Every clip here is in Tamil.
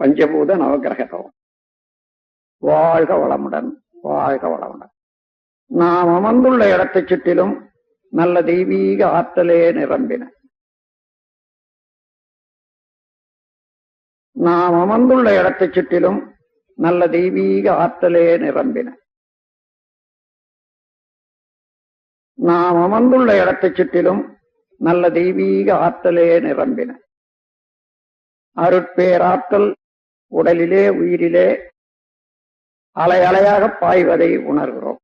பஞ்சபூத நவகிரகம். வாழ்க வளமுடன், வாழ்க வளமுடன். நாம் அமர்ந்துள்ள இடத்தைச் சுற்றிலும் நல்ல தெய்வீக ஆற்றலே நிரம்பின. நாம் அமர்ந்துள்ள இடத்தைச் சுற்றிலும் நல்ல தெய்வீக ஆற்றலே நிரம்பின. நாம் அமர்ந்துள்ள இடத்தைச் சுற்றிலும் நல்ல தெய்வீக ஆற்றலே நிரம்பின. அருட்பேராற்றல் உடலிலே உயிரிலே அலை அலையாக பாய்வதை உணர்கிறோம்.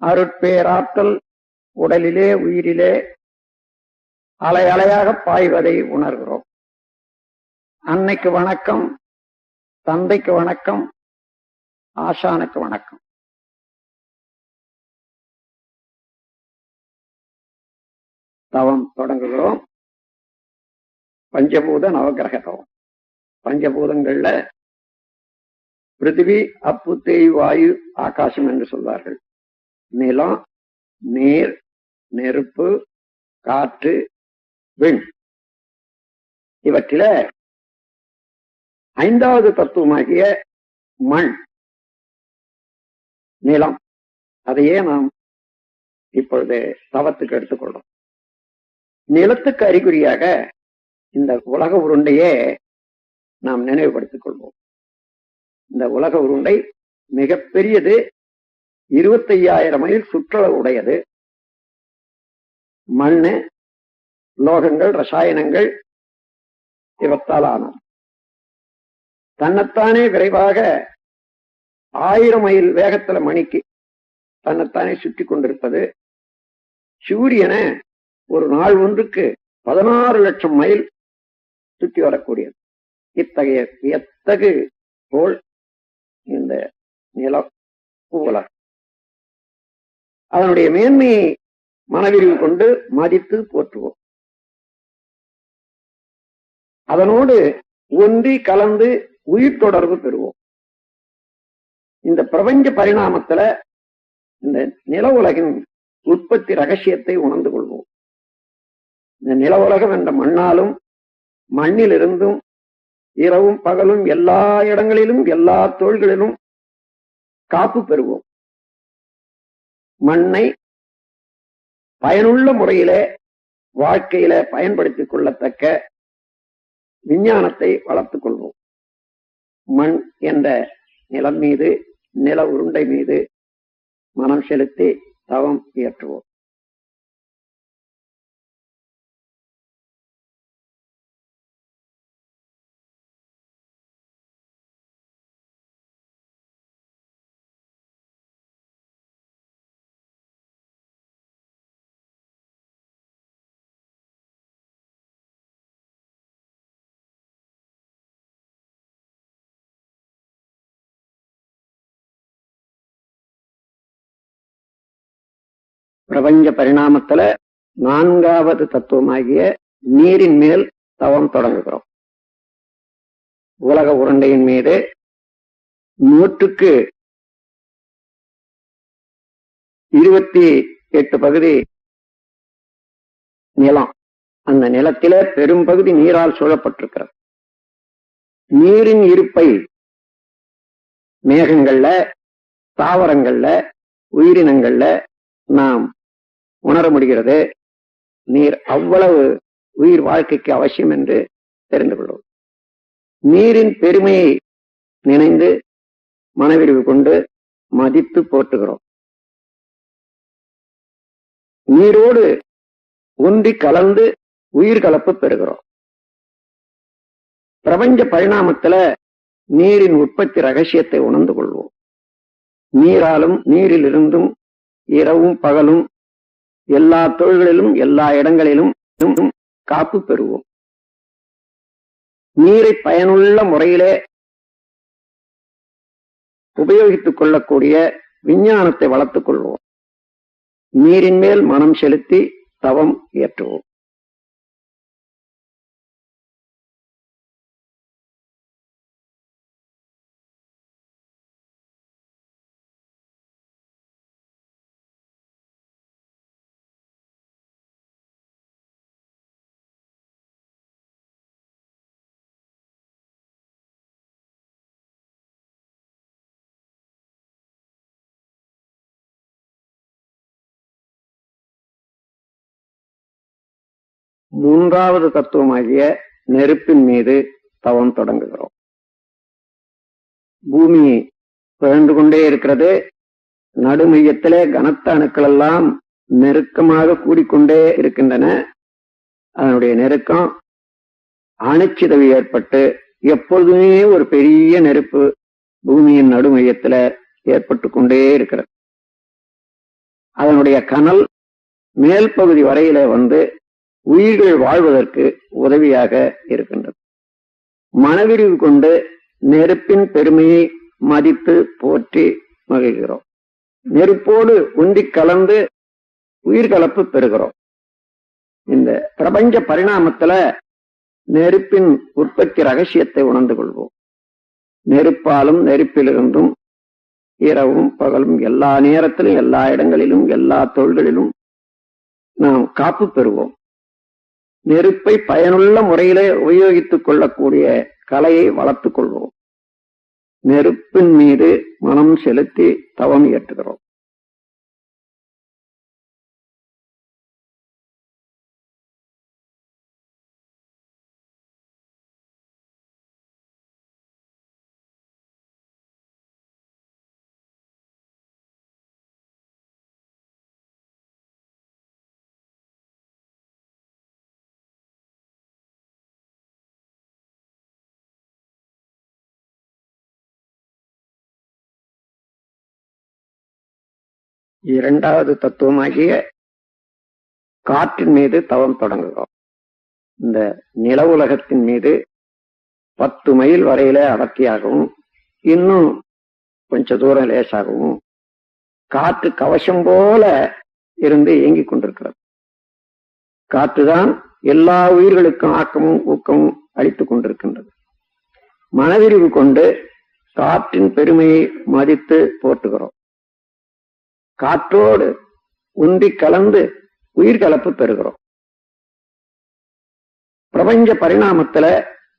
அருட்பேராற்றல் உடலிலே உயிரிலே அலை அலையாக பாய்வதை உணர்கிறோம். அன்னைக்கு வணக்கம், தந்தைக்கு வணக்கம், ஆசானுக்கு வணக்கம். தவம் தொடங்குகிறோம். பஞ்சபூத நவகிரக தவம். பஞ்சபூதங்கள்ல பிருத்திவி, அப்பு, தேய், வாயு, ஆகாசம் என்று சொல்வார்கள். நிலம், நீர், நெருப்பு, காற்று, விண். இவற்றில ஐந்தாவது தத்துவமாகிய மண், நிலம், அதையே நாம் இப்பொழுது தவத்துக்கு எடுத்துக்கொள்றோம். நிலத்துக்கு அறிகுறியாக இந்த உலக உருண்டையே நாம் நினைவுபடுத்திக் கொள்வோம். இந்த உலக உருண்டை மிகப்பெரியது, 25,000 மைல் சுற்றளவு உடையது. மண்ணு, லோகங்கள், ரசாயனங்கள் இவற்றால் ஆனது. தன்னைத்தானே விரைவாக 1000 மைல் வேகத்துல மணிக்கு தன்னைத்தானே சுற்றி கொண்டிருப்பது. சூரியனை ஒரு நாள் ஒன்றுக்கு 16 லட்சம் மைல் சுற்றி வரக்கூடியது. இத்தகைய வியத்தகு கோள் இந்த நிலம், உலகம். அதனுடைய மேன்மையை மனவிரிவு கொண்டு மதித்து போற்றுவோம். அதனோடு ஒன்றி கலந்து உயிர் தொடர்பு பெறுவோம். இந்த பிரபஞ்ச பரிணாமத்துல இந்த நில உலகின் உற்பத்தி ரகசியத்தை உணர்ந்து கொள்வோம். இந்த நில உலகம் என்ற மண்ணாலும் மண்ணிலிருந்தும் இரவும் பகலும் எல்லா இடங்களிலும் எல்லா தொழில்களிலும் காப்பு பெறுவோம். மண்ணை பயனுள்ள முறையிலே வாழ்க்கையில பயன்படுத்திக் கொள்ளத்தக்க விஞ்ஞானத்தை வளர்த்துக் கொள்வோம். மண் என்ற நிலம் மீது, நில உருண்டை மீது மனம் செலுத்தி தவம் இயற்றுவோம். பிரபஞ்ச பரிணாமத்துல 4வது தத்துவமாகிய நீரின் மேல் தவம் தொடங்குகிறோம். உலக உருண்டையின் மீது 100க்கு 28 பகுதி நிலம். அந்த நிலத்திலே பெரும் பகுதி நீரால் சூழப்பட்டிருக்கிறது. நீரின் இருப்பை மேகங்கள்ல, தாவரங்கள்ல, உயிரினங்கள்ல நாம் உணர முடிகிறது. நீர் அவ்வளவு உயிர் வாழ்க்கைக்கு அவசியம் என்று தெரிந்து கொள்வோம். நீரின் பெருமையை நினைந்து மனவிரிவு கொண்டு மதித்து போற்றுகிறோம். நீரோடு ஒன்றி கலந்து உயிர் கலப்பு பெறுகிறோம். பிரபஞ்ச பரிணாமத்துல நீரின் உற்பத்தி ரகசியத்தை உணர்ந்து கொள்வோம். நீராலும் நீரிலிருந்தும் இரவும் பகலும் எல்லா தொழில்களிலும் எல்லா இடங்களிலும் காப்பு பெறுவோம். நீரை பயனுள்ள முறையிலே உபயோகித்துக் கொள்ளக்கூடிய விஞ்ஞானத்தை வளர்த்துக் கொள்வோம். நீரின் மேல் மனம் செலுத்தி தவம் இயற்றுவோம். மூன்றாவது தத்துவமாகிய நெருப்பின் மீது தவம் தொடங்குகிறோம். பூமி பிறந்து கொண்டே இருக்கிறது. நடுமையத்திலே கனத்த அணுக்கள் எல்லாம் நெருக்கமாக கூடிக்கொண்டே இருக்கின்றன. அதனுடைய நெருக்கம் அணுச்சிதவு ஏற்பட்டு எப்பொழுதுமே ஒரு பெரிய நெருப்பு பூமியின் நடுமையத்துல ஏற்பட்டு கொண்டே இருக்கிறது. அதனுடைய கனல் மேல் பகுதி வரையில வந்து உயிர்கள் வாழ்வதற்கு உதவியாக இருக்கின்றது. மனவிரிவு கொண்டு நெருப்பின் பெருமையை மதித்து போற்றி மகிழ்கிறோம். நெருப்போடு உந்தி கலந்து உயிர்கலப்பு பெறுகிறோம். இந்த பிரபஞ்ச பரிணாமத்துல நெருப்பின் உற்பத்தி ரகசியத்தை உணர்ந்து கொள்வோம். நெருப்பாலும் நெருப்பிலிருந்தும் இரவும் பகலும் எல்லா நேரத்திலும் எல்லா இடங்களிலும் எல்லா தொழில்களிலும் நாம் காப்பு பெறுவோம். நெருப்பை பயனுள்ள முறையிலே உபயோகித்துக் கொள்ளக்கூடிய கலையை வளர்த்துக் கொள்வோம். நெருப்பின் மீது மனம் செலுத்தி தவம் இயற்றுகிறோம். இரண்டாவது தத்துவமாகிய காற்றின் மீது தவம் தொடங்குகிறோம். இந்த நில உலகத்தின் மீது 10 மைல் வரையில அடர்த்தியாகவும் இன்னும் கொஞ்ச தூரம் லேசாகவும் காற்று கவசம் போல இருந்து இயங்கிக் கொண்டிருக்கிறது. காற்றுதான் எல்லா உயிர்களுக்கும் ஆக்கமும் ஊக்கமும் அளித்துக் கொண்டிருக்கின்றது. மனவிரிவு கொண்டு காற்றின் பெருமையை மதித்து போற்றுகிறோம். காற்றோடு உந்தி கலந்து உயிர்கலப்பு பெறுகிறோம். பிரபஞ்ச பரிணாமத்துல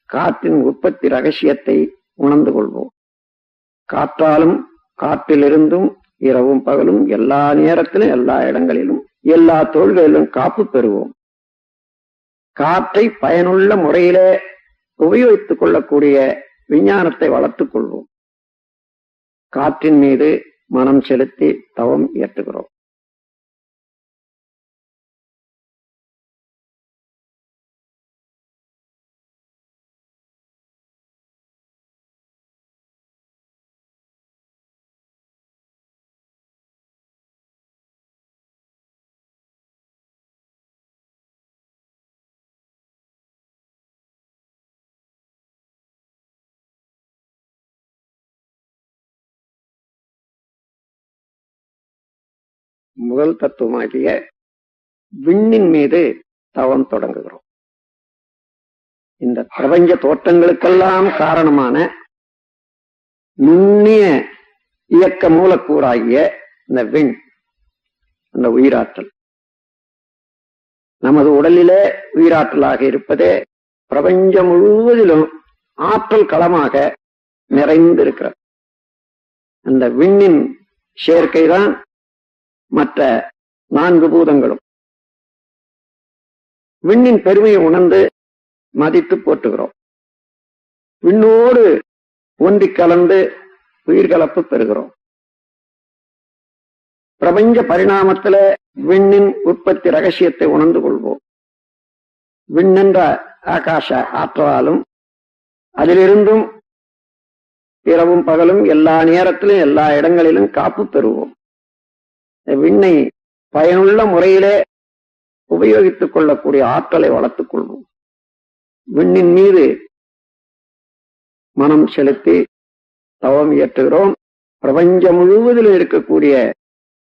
காற்றின் உற்பத்தி ரகசியத்தை உணர்ந்து கொள்வோம். காற்றாலும் காற்றிலிருந்தும் இரவும் பகலும் எல்லா நேரத்திலும் எல்லா இடங்களிலும் எல்லா தொழில்களிலும் காப்பு பெறுவோம். காற்றை பயனுள்ள முறையிலே உபயோகித்துக் கொள்ளக்கூடிய விஞ்ஞானத்தை வளர்த்துக் கொள்வோம். காற்றின் மீது மனம் செலுத்தி தவம் இயற்றுகிறோம். முதல் தத்துவமாகிய விண்ணின் மீது தவம் தொடங்குகிறோம். இந்த பிரபஞ்ச தோற்றங்களுக்கெல்லாம் காரணமான நுண்ணிய இயக்க மூலக்கூறாகிய இந்த விண், அந்த உயிராற்றல் நமது உடலிலே உயிராற்றலாக இருப்பதே பிரபஞ்சம் முழுவதிலும் ஆற்றல் களமாக நிறைந்திருக்கிறது. அந்த விண்ணின் சேர்க்கைதான் மற்ற 4 பூதங்களும். விண்ணின் பெருமையை உணர்ந்து மதித்து போற்றுகிறோம். விண்ணோடு ஒன்றி கலந்து உயிர்கலப்பு பெறுகிறோம். பிரபஞ்ச பரிணாமத்துல விண்ணின் உற்பத்தி ரகசியத்தை உணர்ந்து கொள்வோம். விண்ணென்ற ஆகாச ஆற்றலாலும் அதிலிருந்தும் இரவும் பகலும் எல்லா நேரத்திலும் எல்லா இடங்களிலும் காப்பு பெறுவோம். விண்ணை பயனுள்ள முறையிலே உபயோகித்துக் கொள்ளக்கூடிய ஆற்றலை வளர்த்துக் கொள்வோம். விண்ணின் மீது மனம் செலுத்தி தவம் இயற்றுகிறோம். பிரபஞ்சம் முழுவதிலும் இருக்கக்கூடிய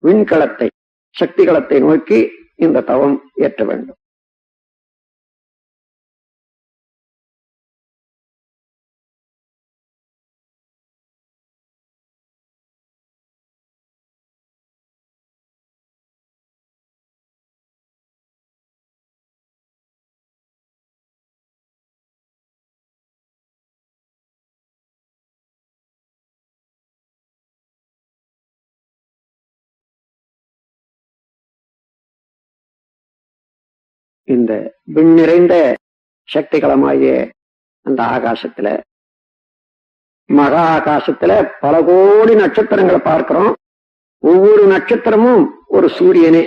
விண்கலத்தை, சக்தி களத்தை நோக்கி இந்த தவம் இயற்ற வேண்டும். இந்த விண் நிறைந்த சக்திகளமாகிய அந்த ஆகாசத்துல, மகா ஆகாசத்துல பல கோடி நட்சத்திரங்களை பார்க்கிறோம். ஒவ்வொரு நட்சத்திரமும் ஒரு சூரியனே.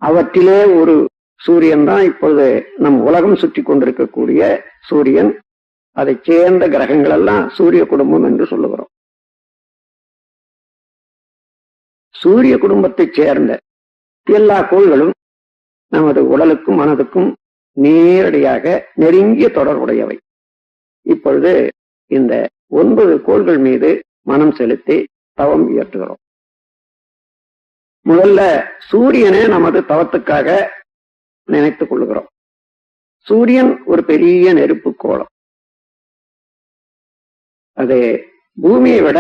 அவற்றிலே ஒரு சூரியன் தான் இப்பொழுது நம் உலகம் சுற்றி கொண்டிருக்கக்கூடிய சூரியன். அதை சேர்ந்த கிரகங்கள் எல்லாம் சூரிய குடும்பம் என்று சொல்லுகிறோம். சூரிய குடும்பத்தை சேர்ந்த எல்லா கோள்களும் நமது உடலுக்கும் மனதுக்கும் நேரடியாக நெருங்கிய தொடர்புடையவை. இப்பொழுது இந்த 9 கோள்கள் மீது மனம் செலுத்தி தவம் இயற்றுகிறோம். முதல்ல சூரியனை நமது தவத்துக்காக நினைத்துக் கொள்கிறோம். சூரியன் ஒரு பெரிய நெருப்பு கோளம். அது பூமியை விட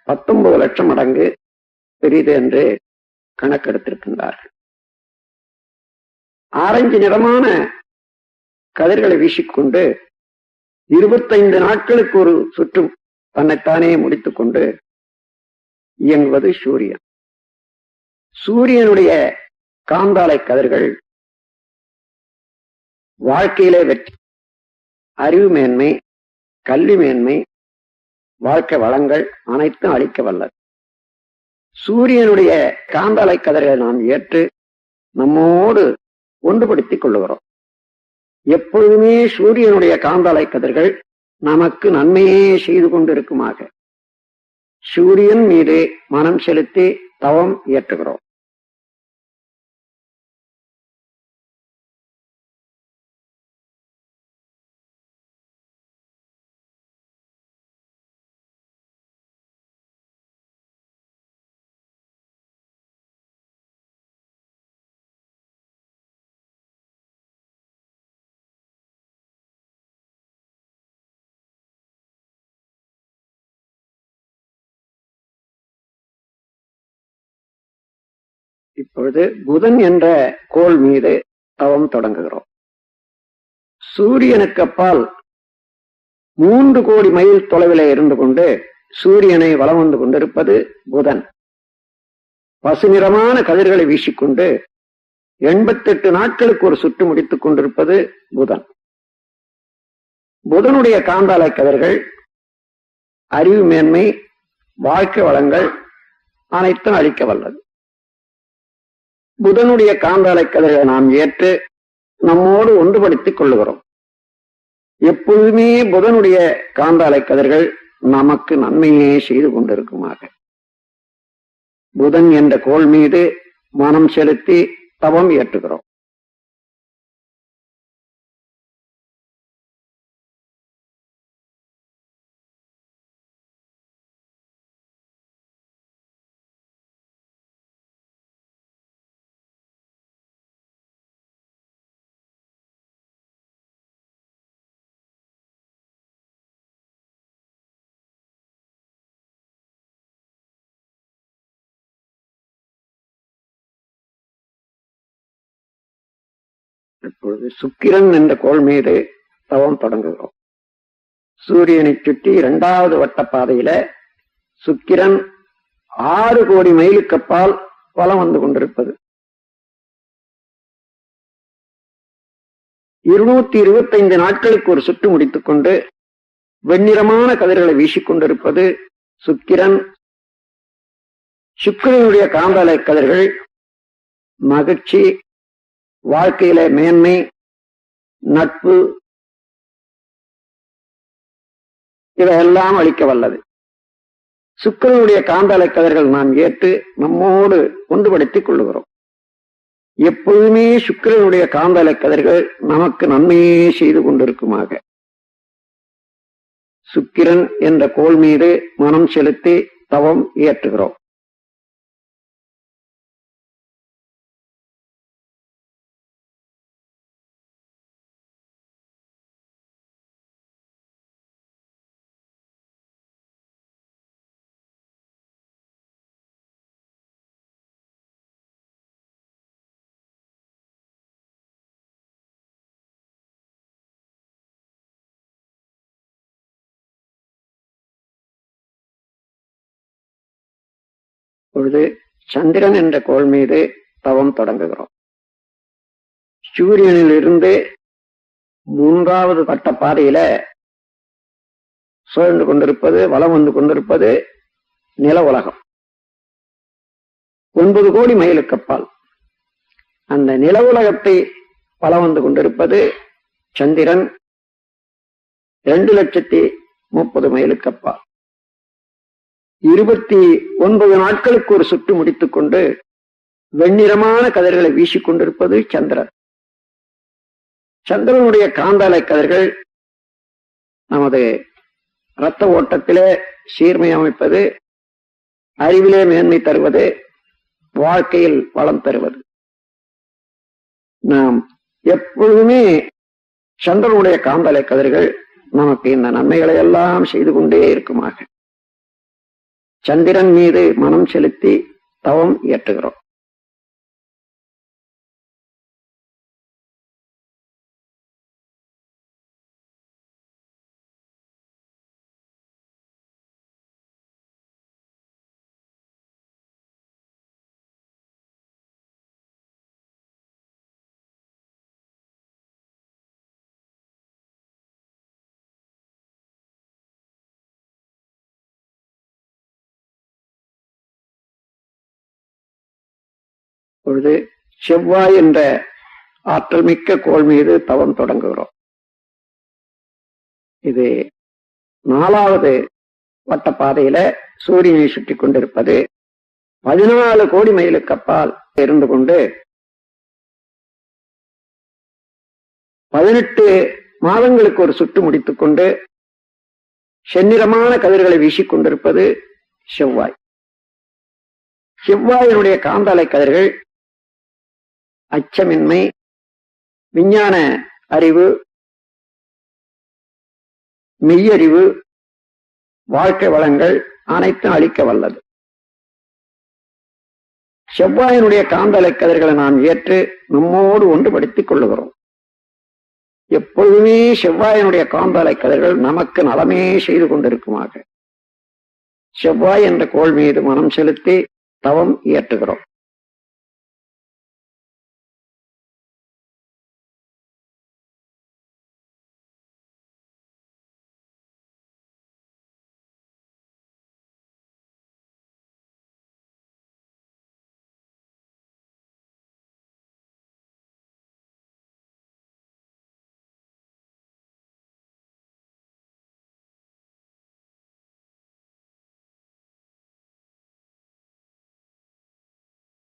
19 லட்சம் மடங்கு பெரிது என்று கணக்கெடுத்திருக்கின்றார்கள். ஆரஞ்சு நிறமான கதிர்களை வீசிக்கொண்டு 25 நாட்களுக்கு ஒரு சுற்றும் தன்னைத்தானே முடித்துக் கொண்டு இயங்குவது சூரியன். சூரியனுடைய காந்தாலை கதிர்கள் வாழ்க்கையிலே வெற்றி, அறிவு மேன்மை, கல்வி மேன்மை, வாழ்க்கை வளங்கள் அனைத்தும் அளிக்க வல்லது. சூரியனுடைய காந்தாலை கதிர்களை நாம் ஏற்று நம்மோடு ஒன்றுபடுத்திக் கொள்ளுகிறோம். எப்பொழுதுமே சூரியனுடைய காந்தாலை கதிர்கள் நமக்கு நன்மையே செய்து கொண்டிருக்குமாக சூரியன் மீது மனம் செலுத்தி தவம் இயற்றுகிறோம். இப்பொழுது புதன் என்ற கோள் மீது தவம் தொடங்குகிறோம். சூரியனுக்கு அப்பால் 3 கோடி மைல் தொலைவில் இருந்து கொண்டு சூரியனை வலம் வந்து கொண்டிருப்பது புதன். பசுநிறமான கதிர்களை வீசிக்கொண்டு 88 நாட்களுக்கு ஒரு சுற்று முடித்துக் கொண்டிருப்பது புதன். புதனுடைய காந்தாலை கதிர்கள் அறிவு மேன்மை, வாழ்க்கை வளங்கள் அனைத்தும் அளிக்க வல்லது. புதனுடைய காந்தாலை கதிர்களை நாம் ஏற்று நம்மோடு ஒன்றுபடுத்திக் கொள்ளுகிறோம். எப்பொழுதுமே புதனுடைய காந்தாலை கதிர்கள் நமக்கு நன்மையே செய்து கொண்டிருக்குமாக புதன் என்ற கோள் மீது மனம் செலுத்தி தவம் இயற்றுகிறோம். இப்பொழுது சுக்கிரன் என்ற கோள் மீது தவம் தொடங்குகிறோம். சூரியனை சுற்றி 2வது வட்ட பாதையில சுக்கிரன் 6 கோடி மைலுக்கு அப்பால் வலம் வந்து கொண்டிருப்பது. 225 நாட்களுக்கு ஒரு சுற்று முடித்துக் கொண்டு வெண்ணிறமான கதிர்களை வீசிக்கொண்டிருப்பது சுக்கிரன். சுக்கிரனுடைய காந்தாலை கதிர்கள் மகிழ்ச்சி, வாழ்க்கையில மேன்மை, நட்பு இவையெல்லாம் அளிக்க வல்லது. சுக்கிரனுடைய காந்தாலை கதிர்கள் நாம் ஏற்று நம்மோடு ஒன்றுபடுத்திக் கொள்ளுகிறோம். எப்பொழுதுமே சுக்கிரனுடைய காந்தாலை கதிர்கள் நமக்கு நன்மையே செய்து கொண்டிருக்குமாக சுக்கிரன் என்ற கோள் மீது மனம் செலுத்தி தவம் இயற்றுகிறோம். பொழுது சந்திரன் என்ற கோள் மீது தவம் தொடங்குகிறோம். சூரியனில் இருந்து 3வது வட்ட பாதையில சுழன்று கொண்டிருப்பது, வலம் வந்து கொண்டிருப்பது நில உலகம். 9 கோடி மைலுக்கு அப்பால் அந்த நில உலகத்தை வலம் வந்து கொண்டிருப்பது சந்திரன் 2,30,030 மைலுக்கு அப்பால். 29 நாட்களுக்கு ஒரு சுற்று முடித்துக் கொண்டு வெண்ணிறமான கதிர்களை வீசிக்கொண்டிருப்பது சந்திரன். சந்திரனுடைய காந்தாலை கதிர்கள் நமது இரத்த ஓட்டத்திலே சீர்மை அமைப்பது, அறிவிலே மேன்மை தருவது, வாழ்க்கையில் வளம் தருவது. நாம் எப்பொழுதுமே சந்திரனுடைய காந்தலை கதிர்கள் நமக்கு இந்த நன்மைகளை எல்லாம் செய்து கொண்டே இருக்குமாக சந்திரன் மீது மனம் செலுத்தி தவம் இயற்றுகிறோம். பொழுது செவ்வாய் என்ற ஆற்றல் மிக்க கோள் மீது தவம் தொடங்குகிறோம். இது 4வது வட்ட பாதையில சூரியனை சுற்றி கொண்டிருப்பது 14 கோடி மைலுக்கு அப்பால் இருந்து கொண்டு 18 மாதங்களுக்கு ஒரு சுற்று முடித்துக் கொண்டு செந்நிறமான கதிர்களை வீசிக்கொண்டிருப்பது செவ்வாய். செவ்வாயினுடைய காந்தாலை கதிர்கள் அச்சமின்மை, விஞ்ஞான அறிவு, மெய்யறிவு, வாழ்க்கை வளங்கள் அனைத்தும் அளிக்க வல்லது. செவ்வாயினுடைய காந்தலை கதிர்களை நாம் ஏற்று நம்மோடு ஒன்றுபடுத்திக் கொள்ளுகிறோம். எப்பொழுதுமே செவ்வாயினுடைய காந்தலை கதிர்கள் நமக்கு நலமே செய்து கொண்டிருக்குமாக செவ்வாய் என்ற கோள் மீது மனம் செலுத்தி தவம் இயற்றுகிறோம்.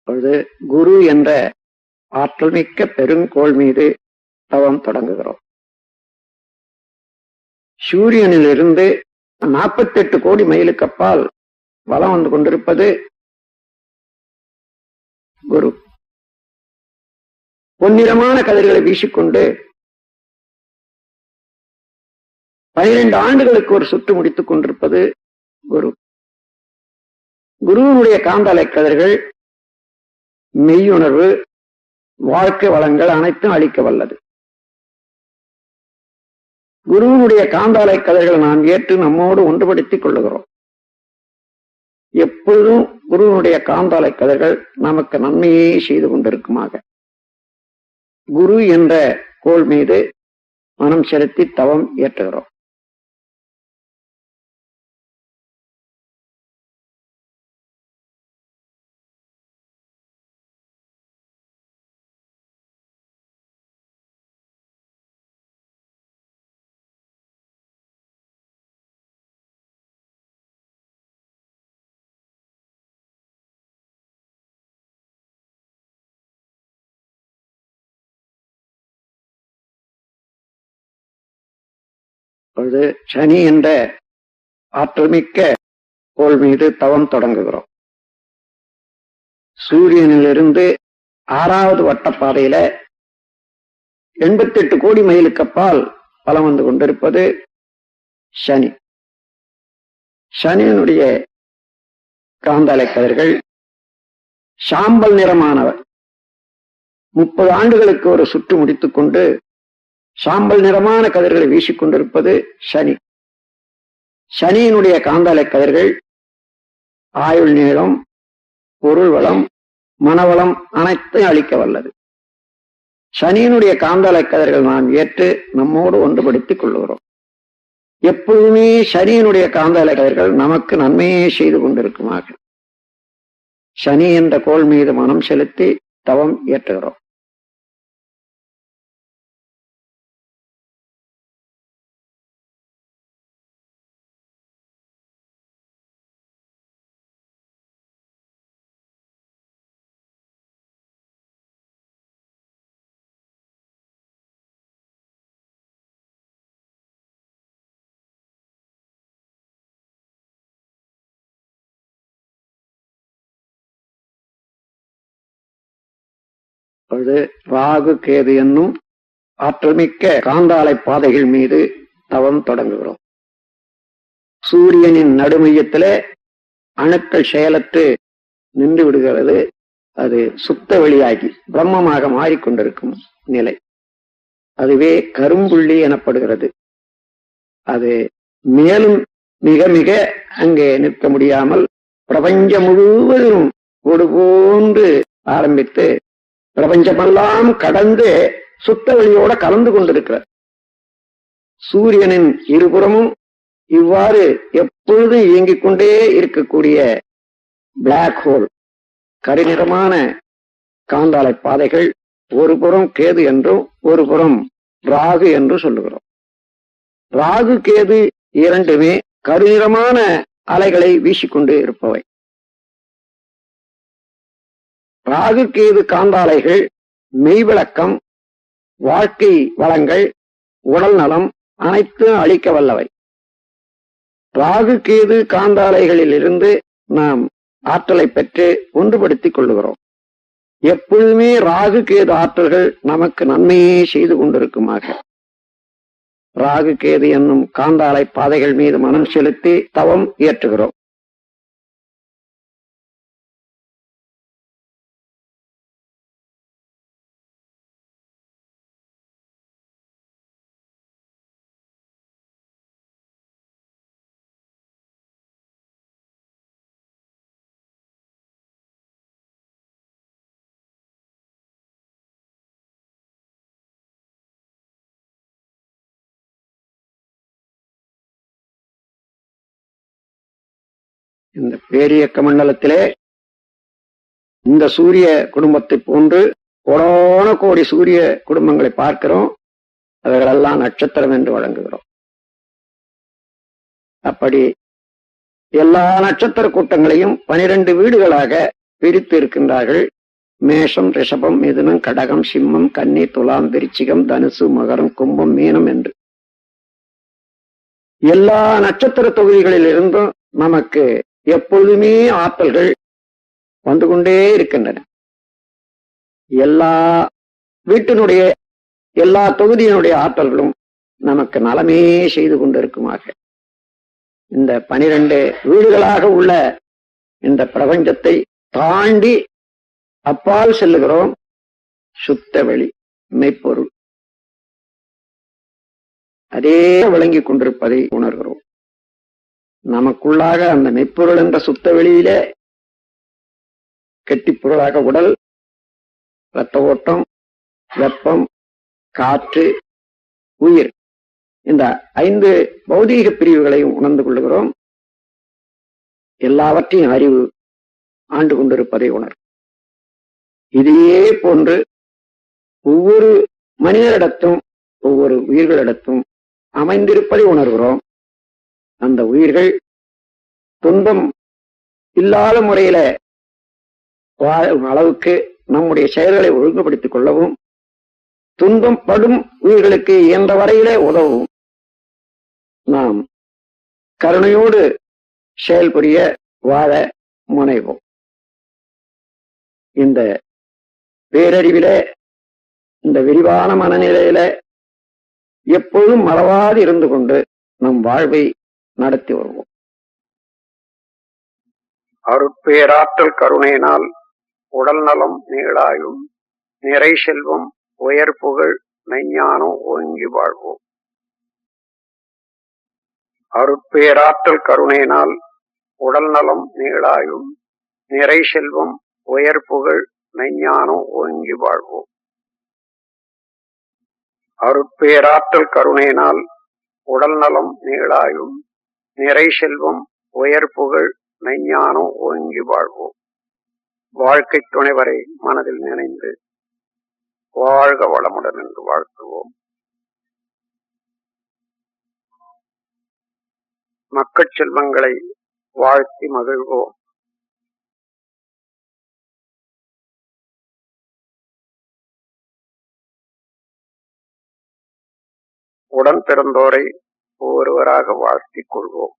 அப்பொழுது குரு என்ற ஆற்றல் மிக்க பெருங்கோள் மீது தவம் தொடங்குகிறோம். சூரியனில் இருந்து 48 கோடி மைலுக்கு அப்பால் வலம் வந்து கொண்டிருப்பது குரு. பொன்னிறமான கதிர்களை வீசிக்கொண்டு 12 ஆண்டுகளுக்கு ஒரு சுற்று முடித்துக் கொண்டிருப்பது குரு. குருவினுடைய காந்தலை கதிர்கள் மெய்யுணர்வு, வாழ்க்கை வளங்கள் அனைத்தும் அளிக்க வல்லது. குருவினுடைய காந்தாலை கதிர்களை நாம் ஏற்று நம்மோடு ஒன்றுபடுத்திக் கொள்ளுகிறோம். எப்பொழுதும் குருவினுடைய காந்தாலை கதிர்கள் நமக்கு நன்மையே செய்து கொண்டிருக்குமாக குரு என்ற கோள் மீது மனம் செலுத்தி தவம் இயற்றுகிறோம். அப்பொழுது சனி என்ற ஆற்றல் மிக்க கோள் மீது தவம் தொடங்குகிறோம். சூரியனிலிருந்து 6வது வட்டப்பாதையில 88 கோடி மைலுக்கு அப்பால் பலம் வந்து கொண்டிருப்பது சனி. சனியினுடைய காந்தலை கதிர்கள் சாம்பல் நிறமானவர். 30 ஆண்டுகளுக்கு ஒரு சுற்று முடித்துக் கொண்டு சாம்பல் நிறமான கதிர்களை வீசிக்கொண்டிருப்பது சனி. சனியினுடைய காந்தலை கதிர்கள் ஆயுள் நீளம், பொருள் வளம், மனவளம் அனைத்தையும் அளிக்க வல்லது. சனியினுடைய காந்தலை கதிர்கள் நாம் ஏற்று நம்மோடு ஒன்றுபடுத்திக் கொள்ளுகிறோம். எப்பொழுதுமே சனியினுடைய காந்தலை கதிர்கள் நமக்கு நன்மையே செய்து கொண்டிருக்குமாக சனி என்ற கோள் மீது மனம் செலுத்தி தவம் ஏற்றுகிறோம். ராகு கேது என்னும் ஆற்றல்மிக்க காந்தாலை பாதைகள் மீது தவம் தொடங்குகிறோம். சூரியனின் நடுமையத்திலே அணுக்கள் செயலற்று நின்று விடுகிறது. அது சுத்த வெளியாகி பிரம்மமாக மாறிக்கொண்டிருக்கும் நிலை, அதுவே கரும்புள்ளி எனப்படுகிறது. அது மேலும் மிக மிக அங்கே நிற்க முடியாமல் பிரபஞ்சம் முழுவதும் ஒரு போன்று ஆரம்பித்து பிரபஞ்சமெல்லாம் கடந்து சுத்த வெளியோட கலந்து கொண்டிருக்கிறார். சூரியனின் இருபுறமும் இவ்வாறு எப்பொழுதும் இயங்கிக் கொண்டே இருக்கக்கூடிய பிளாக் ஹோல், கருநிறமான காந்தாலை பாதைகள், ஒரு புறம் கேது என்றும் ஒரு புறம் ராகு என்று சொல்லுகிறோம். ராகு கேது இரண்டுமே கருநிறமான அலைகளை வீசிக்கொண்டு இருப்பவை. ராகு கேது காந்தாலைகள் மெய்விளக்கம், வாழ்க்கை வளங்கள், உடல் நலம் அனைத்தும் அளிக்க வல்லவை. ராகு கேது காந்தாலைகளில் இருந்து நாம் ஆற்றலை பெற்று ஒன்றுபடுத்திக் கொள்ளுகிறோம். எப்பொழுதுமே ராகு கேது ஆற்றல்கள் நமக்கு நன்மையே செய்து கொண்டிருக்குமாக ராகு கேது என்னும் காந்தாலை பாதைகள் மீது மனம் செலுத்தி தவம் இயற்றுகிறோம். இந்த பேரியக்க மண்டலத்திலே இந்த சூரிய குடும்பத்தை போன்று கோடான கோடி சூரிய குடும்பங்களை பார்க்கிறோம். அவர்களெல்லாம் நட்சத்திரம் என்று வழங்குகிறோம். அப்படி எல்லா நட்சத்திர கூட்டங்களையும் 12 வீடுகளாக பிரித்து இருக்கின்றார்கள். மேஷம், ரிஷபம், மிதுனம், கடகம், சிம்மம், கன்னி, துலாம், விருச்சிகம், தனுசு, மகரம், கும்பம், மீனம் என்று எல்லா நட்சத்திர தொகுதிகளில் இருந்தும் நமக்கு எப்பொழுதுமே ஆற்றல்கள் வந்து கொண்டே இருக்கின்றன. எல்லா வீட்டினுடைய எல்லா தொகுதியினுடைய ஆற்றல்களும் நமக்கு நலமே செய்து கொண்டிருக்குமாக இந்த 12 வீடுகளாக உள்ள இந்த பிரபஞ்சத்தை தாண்டி அப்பால் செல்லுகிறோம். சுத்த வெளி மெய்ப்பொருள் அதே விளங்கிக் கொண்டிருப்பதை உணர்கிறோம். நமக்குள்ளாக அந்த மெய்ப்பொருள் என்ற சுத்த வெளியில கெட்டிப்பொருளாக உடல், இரத்த ஓட்டம், வெப்பம், காற்று, உயிர், இந்த 5 பௌதீக பிரிவுகளையும் உணர்ந்து கொள்ளுகிறோம். எல்லாவற்றையும் அறிவு ஆண்டு கொண்டிருப்பதை உணர். இதையே போன்று ஒவ்வொரு மனிதரிடத்தும் ஒவ்வொரு உயிர்களிடத்தும் அமைந்திருப்பதை உணர்கிறோம். அந்த உயிர்கள் துன்பம் இல்லாத முறையில வாழும் அளவுக்கு நம்முடைய செயல்களை ஒழுங்குபடுத்திக் கொள்ளவும், துன்பம் படும் உயிர்களுக்கு இயன்ற வரையிலே உதவும் நாம் கருணையோடு செயல்புரிய வாழ முனைவோம். இந்த பேரறிவில, இந்த விரிவான மனநிலையில எப்பொழுதும் மறவாது இருந்து கொண்டு நம் வாழ்வை நடத்தி வருவோம். அருட்பேராற்றல் கருணையினால் உடல் நலம், நீளாயும், நிறை செல்வம், உயர் புகழ், மெய்ஞானம் ஓங்கி வாழ்வோம். அருட்பேராற்றல் கருணையினால் உடல் நலம், நீளாயும், நிறை செல்வம், உயர் புகழ், மெய்ஞானம் ஓங்கி வாழ்வோம். அருட்பேராற்றல் கருணையினால் உடல் நலம், நீளாயும், நிறை செல்வம், உயர் புகழ், மெஞ்ஞானம் ஓங்கி வாழ்வோம். வாழ்க்கை துணைவரை மனதில் நினைந்து வாழ்க வளமுடன் என்று வாழ்த்துவோம். மக்கட் செல்வங்களை வாழ்த்தி மகிழ்வோம். உடன் பிறந்தோரை ஒருவராக வாழ்த்திக் கொள்வோம்.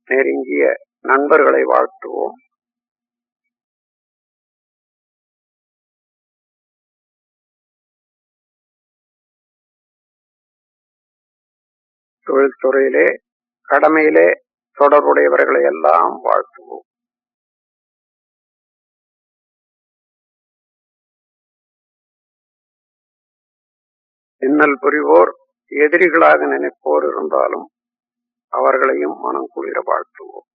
நெருங்கிய நண்பர்களை வாழ்த்துவோம். தொழில்துறையிலே, கடமையிலே தொடர்புடையவர்களை எல்லாம் வாழ்த்துவோம். இன்னல் புரிவோர், எதிரிகளாக நினைப்போர் இருந்தாலும் அவர்களையும் மனம் குளிர வாழ்த்துவோம்.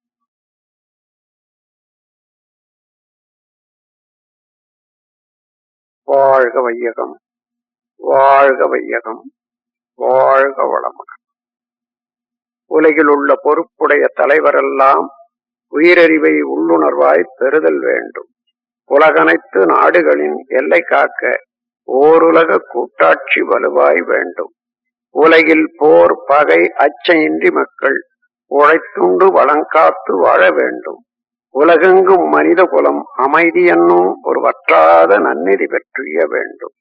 வாழ்க வையகம், வாழ்க வையகம், வாழ்க வளமுடன். உலகில் உள்ள பொறுப்புடைய தலைவரெல்லாம் உயிரறிவை உள்ளுணர்வாய் பெறுதல் வேண்டும். உலகனைத்து நாடுகளின் எல்லை காக்க ஓருலக கூட்டாட்சி வலுவாய் வேண்டும். உலகில் போர், பகை, அச்சமின்றி மக்கள் உழைத்துண்டு வளங்காத்து வாழ வேண்டும். உலகெங்கும் மனித குலம் அமைதி என்னும் ஒரு வற்றாத நன்னிதி பெற்றிய வேண்டும்.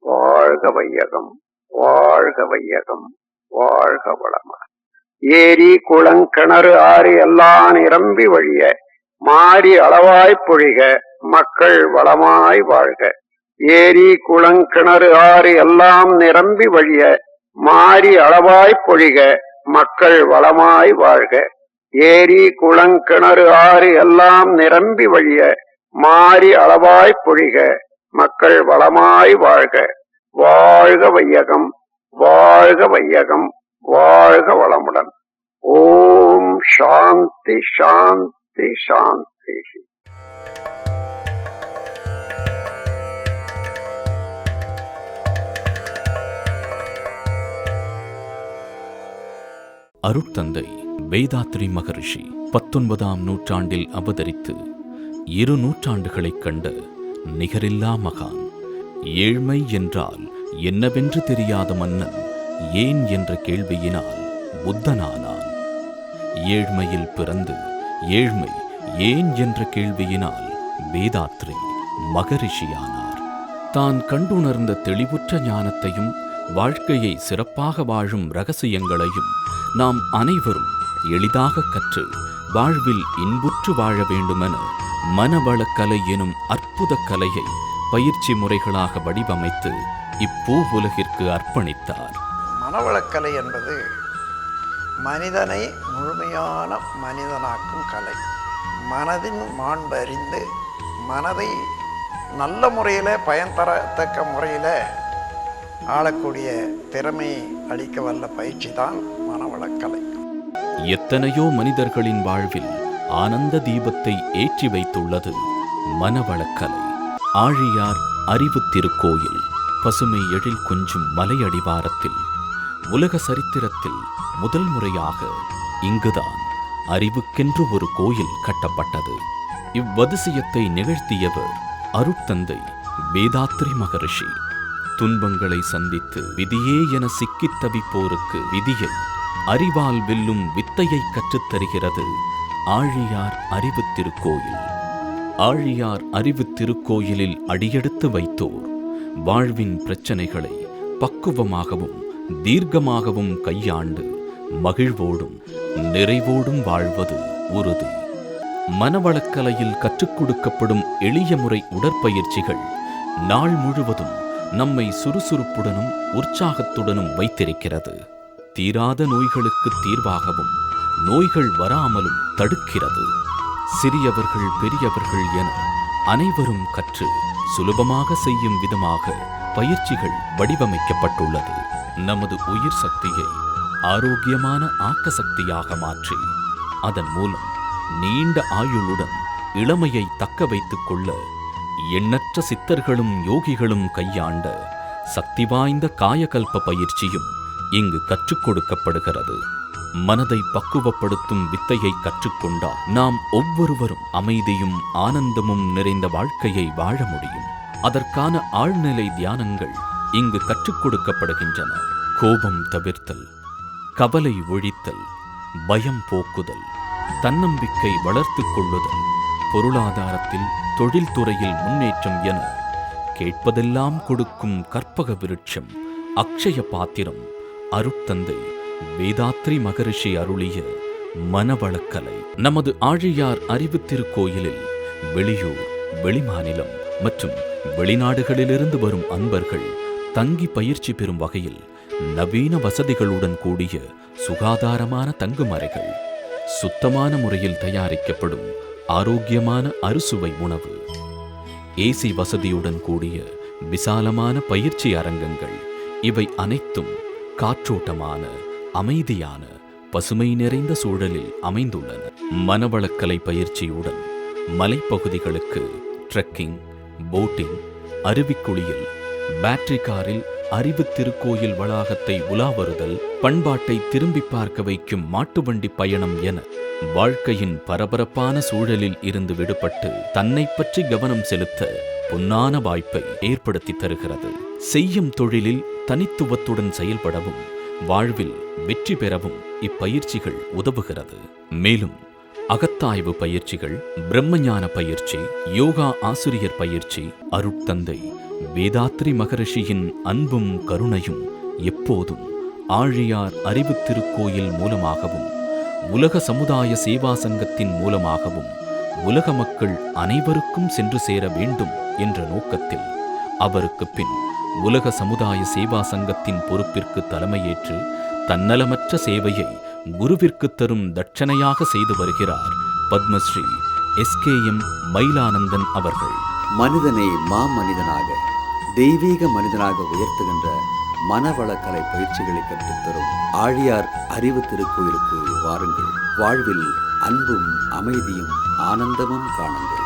வாழ்க வையகம், வாழ்க வையகம், வாழ்க வளமுடன். ஏரி, குளங்கிணறு, ஆறு எல்லாம் நிரம்பி வழிய மாறி அளவாய் பொழிக, மக்கள் வளமாய் வாழ்க. ஏரி, குளங்கிணறு, ஆறு எல்லாம் நிரம்பி வழிய மாறி அளவாய் பொழிக, மக்கள் வளமாய் வாழ்க. ஏரி, குளங்கிணறு, ஆறு எல்லாம் நிரம்பி வழிய மாறி அளவாய் பொழிக, மக்கள் வளமாய் வாழ்க. வாழ்க வையகம், வாழ்க வையகம், வாழ்க வளமுடன். ஓம் சாந்தி சாந்தி சாந்தி. அருட்தந்தை வேதாத்ரி மகரிஷி 19ஆம் நூற்றாண்டில் அவதரித்து 2 நூற்றாண்டுகளைக் கண்ட நிகரில்லா மகான். ஏழ்மை என்றால் என்னவென்று தெரியாத மன்னன் ஏன் என்ற கேள்வியினால் புத்தனானான். ஏழ்மையில் பிறந்து ஏழ்மை ஏன் என்ற கேள்வியினால் வேதாத்ரி மகரிஷியானார். தான் கண்டுணர்ந்த தெளிவுற்ற ஞானத்தையும் வாழ்க்கையை சிறப்பாக வாழும் இரகசியங்களையும் நாம் அனைவரும் எளிதாக கற்று வாழ்வில் இன்புற்று வாழ வேண்டுமென மனவளக்கலை எனும் அற்புத கலையை பயிற்சி முறைகளாக வடிவமைத்து இப்பூ உலகிற்கு அர்ப்பணித்தார். மனவளக்கலை என்பது மனிதனை முழுமையான மனிதனாக்கும் கலை. மனதின் மாண்பு அறிந்து மனதை நல்ல முறையில் பயன் தரத்தக்க முறையில் ஆளக்கூடிய திறமை அளிக்க வல்ல பயிற்சி தான் மனவளக்கலை. எத்தனையோ மனிதர்களின் வாழ்வில் ஆனந்த தீபத்தை ஏற்றி வைத்துள்ளது மனவளக்கலை. ஆழியார் அறிவு திருக்கோயில் பசுமை எழில் கொஞ்சும் மலையடிவாரத்தில் உலக சரித்திரத்தில் முதல் முறையாக இங்குதான் அறிவுக்கென்று ஒரு கோயில் கட்டப்பட்டது. இவ்வதிசயத்தை நிகழ்த்தியவர் அருட்தந்தை வேதாத்ரி மகரிஷி. துன்பங்களை சந்தித்து விதியே என சிக்கித் தவிப்போருக்கு விதியை அறிவால் வெல்லும் வித்தையை கற்றுத்தருகிறது ஆழியார் அறிவு திருக்கோயில். ஆழியார் அறிவு திருக்கோயிலில் அடியெடுத்து வைத்தோர் வாழ்வின் பிரச்சனைகளை பக்குவமாகவும் தீர்க்கமாகவும் கையாண்டு மகிழ்வோடும் நிறைவோடும் வாழ்வது உறுதி. மனவளக்கலையில் கற்றுக் கொடுக்கப்படும் எளிய முறை உடற்பயிற்சிகள் நாள் முழுவதும் நம்மை சுறுசுறுப்புடனும் உற்சாகத்துடனும் வைத்திருக்கிறது. தீராத நோய்களுக்கு தீர்வாகவும் நோய்கள் வராமலும் தடுக்கிறது. சிறியவர்கள் பெரியவர்கள் என அனைவரும் கற்று சுலபமாக செய்யும் விதமாக பயிற்சிகள் வடிவமைக்கப்பட்டுள்ளது. நமது உயிர் சக்தியை ஆரோக்கியமான ஆக்க சக்தியாக மாற்றி அதன் மூலம் நீண்ட ஆயுளுடன் இளமையை தக்க வைத்துக் கொள்ள எண்ணற்ற சித்தர்களும் யோகிகளும் கையாண்ட சக்தி வாய்ந்த காயகல்ப பயிற்சியும் இங்கு கற்றுக் கொடுக்கப்படுகிறது. மனதை பக்குவப்படுத்தும் வித்தையை கற்றுக்கொண்டால் நாம் ஒவ்வொருவரும் அமைதியும் ஆனந்தமும் நிறைந்த வாழ்க்கையை வாழ முடியும். அதற்கான ஆழ்நிலை தியானங்கள் இங்கு கற்றுக் கொடுக்கப்படுகின்றன. கோபம் தவிர்த்தல், கவலை ஒழித்தல், பயம் போக்குதல், தன்னம்பிக்கை வளர்த்துக் கொள்ளுதல், பொருளாதாரத்தில் தொழில்துறையில் முன்னேற்றம் என கேட்பதெல்லாம் கொடுக்கும் கற்பக விருட்சம் அக்ஷய பாத்திரம் அருட்தந்தை வேதாத்ரி மகரிஷி அருளிய மனவளக்கலை. நமது ஆழியார் அறிவு திருக்கோயிலில் வெளியூர், வெளிமாநிலம் மற்றும் வெளிநாடுகளிலிருந்து வரும் அன்பர்கள் தங்கி பயிற்சி பெறும் வகையில் நவீன வசதிகளுடன் கூடிய சுகாதாரமான தங்குமறைகள், சுத்தமான முறையில் தயாரிக்கப்படும் ஆரோக்கியமான அறுசுவை உணவு, ஏசி வசதியுடன் கூடிய விசாலமான பயிற்சி அரங்கங்கள், இவை அனைத்தும் காற்றோட்டமான அமைதியான பசுமை நிறைந்த சூழலில் அமைந்துள்ளன. மனவளக்கலை பயிற்சியுடன் மலைப்பகுதிகளுக்கு ட்ரெக்கிங், போட்டிங், அருவிக்குளியல், பேட்டரி காரில் அறிவு திருக்கோயில் வளாகத்தை உலா வருதல், பண்பாட்டை திரும்பி பார்க்க வைக்கும் மாட்டுவண்டி பயணம் என வாழ்க்கையின் பரபரப்பான சூழலில் இருந்து விடுபட்டு தன்னை பற்றி கவனம் செலுத்த பொன்னான வாய்ப்பை ஏற்படுத்தி தருகிறது. செய்யும் தொழிலில் தனித்துவத்துடன் செயல்படவும் வாழ்வில் வெற்றி பெறவும் இப்பயிற்சிகள் உதவுகிறது. மேலும் அகத்தாய்வு பயிற்சிகள், பிரம்மஞான பயிற்சி, யோகா ஆசிரியர் பயிற்சி, அருட்தந்தை வேதாத்ரி மகரிஷியின் அன்பும் கருணையும் எப்போதும் ஆழியார் அறிவு திருக்கோயில் மூலமாகவும் உலக சமுதாய சேவா சங்கத்தின் மூலமாகவும் உலக மக்கள் அனைவருக்கும் சென்று சேர வேண்டும் என்ற நோக்கத்தில் அவருக்கு பின் உலக சமுதாய சேவா சங்கத்தின் பொறுப்பிற்கு தலைமையேற்று தன்னலமற்ற சேவையை குருவிற்கு தரும் தட்சணையாக செய்து வருகிறார் பத்மஸ்ரீ SKM மயிலானந்தன் அவர்கள். மனிதனை மாமனிதனாக, தெய்வீக மனிதனாக உயர்த்துகின்ற மனவளக்கலை பயிற்சிகளை கற்றுத்தரும் ஆழியார் அறிவு திருக்கோயிலுக்கு வாருங்கள். வாழ்வில் அன்பும் அமைதியும் ஆனந்தமும் காணுங்கள்.